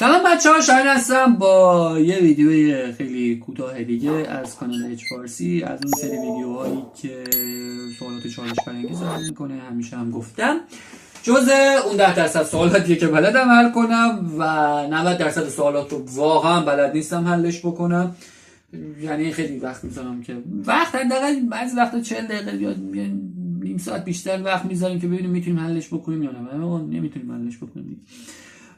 سلام بچه ها، شاهین هستم با یه ویدیوی خیلی کوتاه دیگه از کانال اچ فارسی، از اون سری ویدیوهایی که سوالات چالش برانگیز حل میکنه. همیشه هم گفتم جزء اون 10% سوالاتیه که بلدم حل کنم و 90% سوالات رو واقعا بلد نیستم حلش بکنم. یعنی خیلی وقت میذارم که حداقل بعضی وقتا 40 دقیقه یا نیم ساعت بیشتر وقت میذاریم که ببینیم میتونیم حلش بکنیم یا نه. نمیتونیم حلش بکنیم،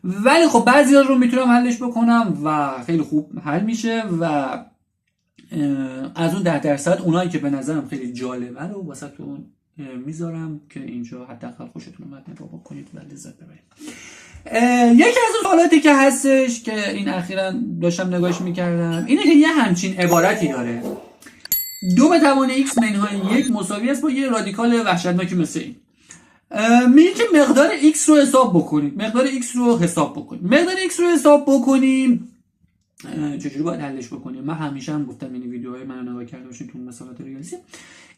ولی خب بعضی رو میتونم حلش بکنم و خیلی خوب حل میشه. و از اون 10% اونایی که به نظرم خیلی جالبه رو واسهتون میذارم که اینجا حداقل خوشتون اومد نگاه بکنید و لذت ببرید. یکی از اون سوالاتی که هستش که این اخیراً داشتم نگاهش میکردم اینه که یه همچین عبارتی داره: 2 به توان x منهای 1 مساوی است با یه رادیکال وحشتناکی مثل این. میگه که مقدار x رو حساب بکنیم. مقدار x رو حساب بکنیم چجوری باید حلش بکنیم؟ من همیشه هم گفتم، این ویدیوهای منو نگاه کرده باشین تو مسائل ریاضی،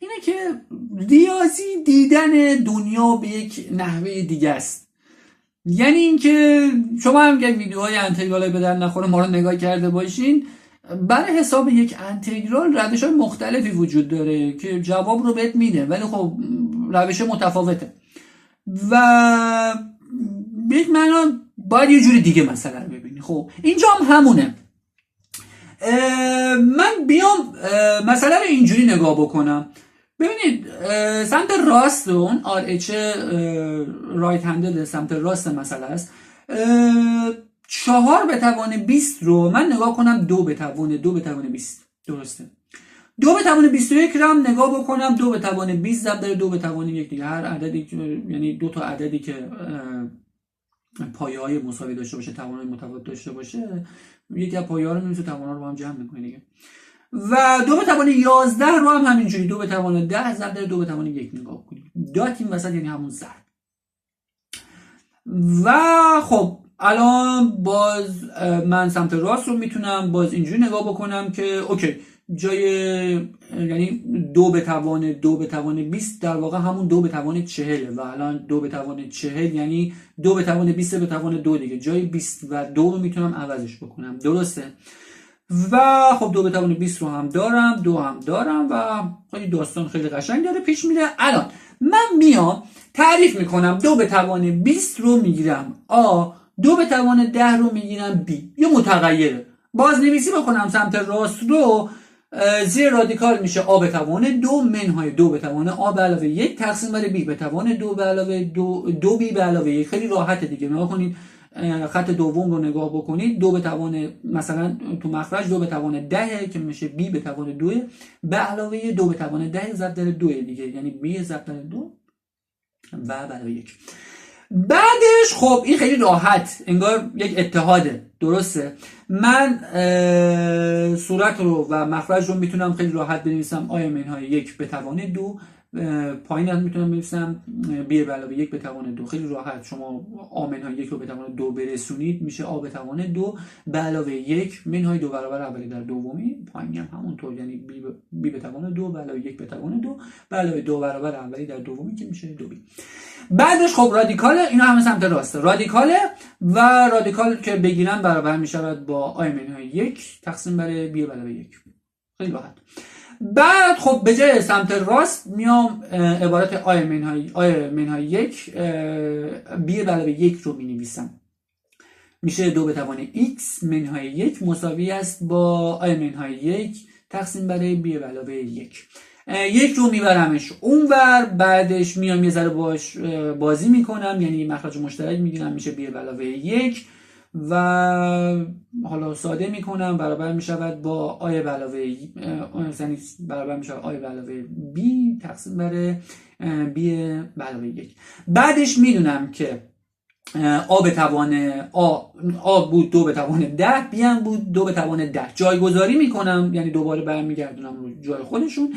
اینه که ریاضی دیدن دنیا به یک نحوه دیگه است. یعنی اینکه شما هم که ویدیوهای انتگرال به در نخوره ما رو نگاه کرده باشین، برای حساب یک انتگرال روش‌های مختلفی وجود داره که جواب رو بهت میده، ولی خب روش متفاوته و به یک معنا باید یه جوری دیگه مسئله رو ببینی. خب اینجا هم همونه. من بیام مسئله رو اینجوری نگاه بکنم. ببینید سمت راست اون RH رایت هندل سمت راست مسئله است. 4 به توان 20 رو من نگاه کنم 2 به توان 20. درسته. 2 به توان 21 رو هم نگاه بکنم 2 به توان 20 ضرب در 2 به توان 1 دیگه. هر عددی، یعنی دو تا عددی که پایه‌های مساوی داشته باشه، توانای متفاوت داشته باشه، یکی از پایه‌ها رو می‌نویسه، توان‌ها رو هم جمع می‌کنه دیگه. و 2 به توان 11 رو هم همینجوری 2 به توان 10 ضرب در 2 به توان 1 نگاه کنیم. دات این وسط یعنی همون ضرب. و خب الان باز من سمت راست رو میتونم باز اینجوری نگاه بکنم که اوکی، جای یعنی 2 به توان 20 در واقع همون 2 به توان 40 و الان 2 به توان 40 یعنی 2 به توان 20 به توان 2 دیگه. جای 20 و 2 رو میتونم عوضش بکنم. درسته. و خب 2 به توان 20 رو هم دارم، 2 هم دارم و خیلی داستان خیلی قشنگ داره پیش میره. الان من میام تعریف میکنم 2 به توان 20 رو میگیرم A، 2 به توان 10 رو میگیرم B. یه متغیره. بازنویسی بکنم سمت راست رو، زیر رادیکال میشه A به توان 2 منهای 2 به توان A به علاوه 1 تقسیم بر B به توان 2 به علاوه 2 B به علاوه 1. خیلی راحته دیگه. نگاه کنید خط دوم رو نگاه بکنید، 2 به توان مثلا تو مخرج 2 به توان 10 که میشه B به توان 2 به علاوه 2 به توان 10 ضرب در 2 دیگه، یعنی B ضرب در 2 و به علاوه 1. بعدش خب این خیلی راحت، انگار یک اتحاده. درسته. من صورت رو و مخرج رو میتونم خیلی راحت بنویسم آ منهای 1 به توان 2. پایین هم میتونم بنویسم B به علاوه 1 به توان 2. خیلی راحت شما آ منهای 1 رو به توان 2 برسونید میشه آ به توان 2 به علاوه 1 منهای 2 برابر اولی در دومی. پایین هم همونطور، یعنی B به توان 2 به علاوه 1 به توان 2 به علاوه 2 برابر اولی در دومی که میشه 2B. بعدش خب رادیکال، اینا همه سمت راسته. رادیکاله و رادیکال که بگیرن برابر میشود با آ منهای 1 تقسیم بر B به علاوه 1. خیلی راحت. بعد خب به جای سمت راست میام عبارت آ منهای 1 B به علاوه 1 رو می نویسم. میشه 2 به توان x منهای 1 مساوی است با آ منهای 1 تقسیم بر B به علاوه 1. 1 رو میبرمش اونور، بعدش میام یه ذره باش بازی میکنم، یعنی مخرج مشترک میگیرم میشه B به علاوه 1 و حالا ساده میکنم برابر میشود با آ به علاوه برابر میشود آ به علاوه B تقسیم بر B به علاوه 1. بعدش میدونم که آ به توان آ بود 2 به توان 10، B هم بود 2 به توان 10. جایگذاری میکنم، یعنی دوباره برمیگردونم رو جای خودشون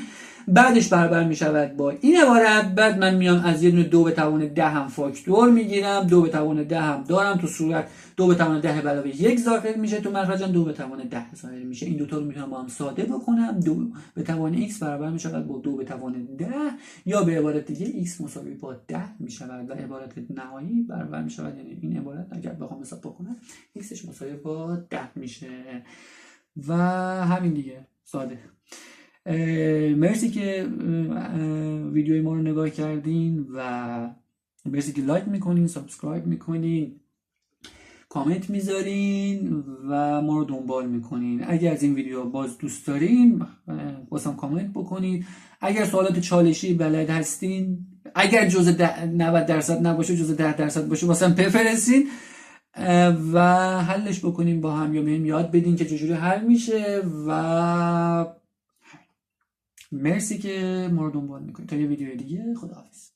بعدش برابر می شود با این عبارت. بعد من میام از یه دونه 2 به توان 10 هم فاکتور میگیرم، 2 به توان 10 هم دارم، تو صورت 2 به توان 10 علاوه 1 ظاهر میشه، تو مخرجم 2 به توان 10 ظاهر میشه. این دوتا رو میتونم با هم ساده بکنم. 2 به توان x برابر می شود با 2 به توان 10، یا به عبارت دیگه x مساوی با 10 می شود و عبارت نهایی برابر می شود، یعنی این عبارت اگر بخوام حساب بکنم xش مساوی با 10 میشه و همین دیگه، ساده. مرسی که ویدیوی ما رو نگاه کردین و مرسی که لایک میکنین، سابسکرایب میکنین، کامنت میذارین و ما رو دنبال میکنین. اگر از این ویدیو باز دوست دارین بازم کامنت بکنید. اگر سوالات چالشی بلد هستین، اگر جزء 90% نباشه جزء 10% باشه واسم بفرستین و حلش بکنیم با هم، یا بهم یاد بدین که چجوری حل میشه. و مرسی که ما رو دنبال میکنید. تا یه ویدیو دیگه، خداحافظ.